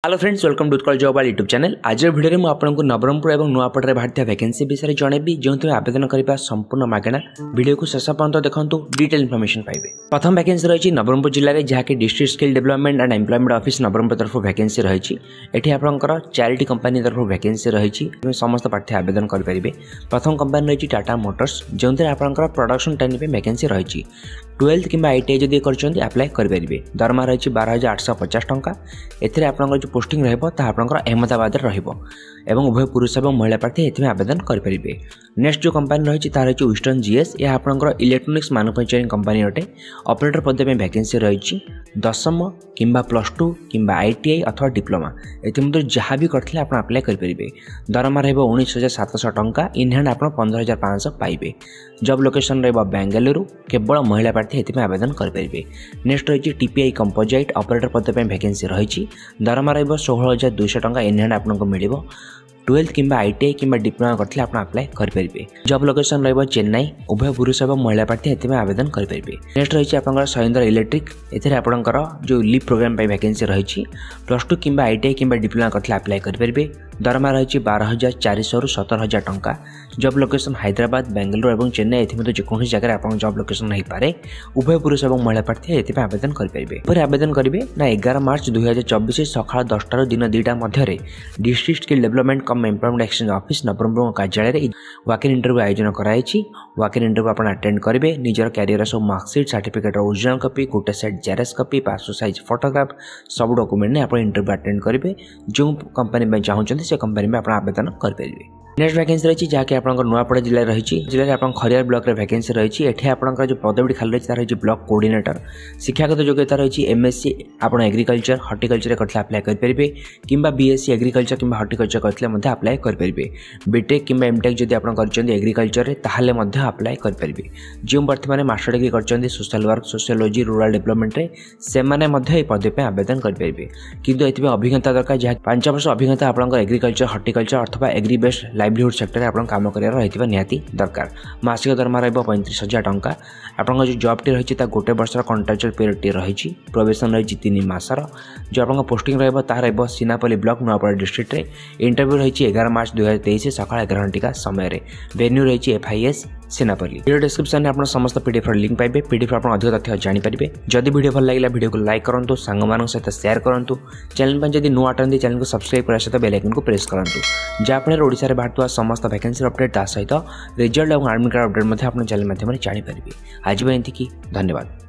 Hello friends, welcome to Utkal job वाला YouTube channel. आज video में आपको नवरंगपुर और नुआपड़े बाहर वैकेंसी विषय जनइबी जो तुम आवेदन करने संपूर्ण मागणा। वीडियो को शेष पर्यंत देखो, डिटेल इनफॉरमेशन पाइबे। प्रथम वैकेंसी रही नवरंगपुर जिले में जहाँकि district skill development and employment office Nabarangpur तरफ वैकेंसी रही। एठी आपनकर 4टी कंपनी तरफ वैकेंसी रही। समस्त प्रार्थी आवेदन करेंगे। प्रथम कंपनी रही टाटा मोटर्स जो आपनकर प्रोडक्शन टाइम वैकेंसी रही। 12th कि ITI जदि कर अप्लाई करेंगे। दरमा रही 12,850 टंका। एथिरे आपनकर जो पोस्टिंग रहिबो ता आपनकर अहमदाबाद रहिबो एवं उभय पुरुष और महिला प्रार्थी एथि आवेदन करेंगे। नेक्स्ट जो कंपनी रही ता रही वेस्टर्न जीएस। यह आपनकर इलेक्ट्रोनिक्स मैन्युफैक्चरिंग कंपनी अटे। ऑपरेटर पद में वैकेंसी रही। 10th कि +2 कि ITI अथवा डिप्लोमा एथि जहाँ भी करते आप अप्लाई करेंगे। दरमा रहिबो 19,700 टंका। इन हैंड आप 15,500 पाइबे। जॉब लोकेशन रहिबो बेंगलुरु। केवल महिला प्रार्थी एथि आवेदन करेंगे। नेक्स्ट रही टीपीआई कंपोजिट ऑपरेटर पद में वैकेंसी रही। दरमा रहिबो 16,200 टंका। इन हैंड आपको मिल 12th कि ITI कि डिप्लोमा करते आप अप्लाई करेंगे। जॉब लोकेशन रहिबो चेन्नई। उभय पुरुष और महिला प्रार्थी एथि आवेदन करेंगे। नेक्स्ट रही आप सहेंद्र इलेक्ट्रिक। एथिरे आपनकर जो लीप प्रोग्राम वैकेंसी रही। +2 कि ITI कि डिप्लोमा करते अप्लाई करेंगे। दरमा रही 12,400 ରୁ 17,000 टंका। जॉब लोकेशन हैदराबाद, बेंगलुरु और चेन्नई एथि जेको जगह आप जॉब लोकेशन नहीं पारे। उभय पुरुष और महिला प्रार्थी एथि आवेदन करेंगे। फिर आवेदन करेंगे ना 11 मार्च 2024 सकाळ 10टा ରୁ दिन 2टा मध्य डिस्ट्रिक्ट स्किल डेवलपमेंट कम एम्प्लॉयमेंट एक्सचेंज ऑफिस नवरंगपुर कार्यालय वॉक-इन इंटरव्यू आयोजन कराई। वॉक-इन इंटरव्यू आप अटेंड करेंगे। निजर कैरियर सब मार्कशीट, सर्टिफिकेट ओरिजिनल कॉपी, गोटे set Xerox copy, passport size photograph सब डॉक्यूमेंट ने आप इंटरव्यू अटेंड करेंगे। जो कंपनी में चाहते से कंपनी में आप आवेदन करेंगे। नेक्स्ट वैकेंसी रही जहाँकि आप नुआपड़ा जिले रही। जिले में आप खरियार ब्लॉक रे वैकेंसी रही। एठी आपनकर जो पदवी खाली रही रही ब्लॉक कोऑर्डिनेटर। शिक्षागत योग्यता रही MSc आप एग्रीकल्चर हॉर्टिकल्चर करते अप्लाई करेंगे कि BSc एग्रीकल्चर कि हॉर्टिकल्चर करते अप्लाई करेंगे। बीटेक कि एमटेक जब आप एग्रीकल्चर ताहले अप्लाई करेंगे। जो प्रार्थी मैंने मास्टर डिग्री कर social work, sociology, rural development से पदवी पे आवेदन करेंगे। किंतु एथि अभिज्ञता दरकार जहाँ 5 वर्ष अभिज्ञता आप एग्रीकल्चर हॉर्टिकल्चर अथवा एग्री बेस्ड लाइवलीहुड सेक्टर आप काम कर निहाती दरकार। मासिक दरमा रही 35,000 टंका। आप जो जॉब टी रही गोटे वर्षर कंट्राक्चुअल पीरियड टी रही। प्रोबेशन रही 3 मासर। जो आप पोस्टिंग रही सीनापल्ली ब्लॉक नुआपड़ा डिस्ट्रिक्ट रे। इंटरव्यू रही 11 मार्च 2023 सकाळ 11 घंटा समय। वेन्यू रही FIS सीनापल्ली। वीडियो डिस्क्रिप्शन में आप समस्त पीडीएफ लिंक पाइबे। पीडीएफ आप अधिक तथ्य जानीपारे। जदि वीडियो भल लगे वीडियो को लाइक करूँ, सांग सहित शेयर करूँ। चैनल पर जब नुआ आटती चैनल को सब्सक्राइब करने सहित बेल आइकन को प्रेस करूँ। जहाँफल ओडिशा बाहर समस्त वैकेंसी अपडेट ता सहित रिजल्ट और एडमिट कार्ड अपडेट आप चैनल माध्यम जानीपारे। आज धन्यवाद।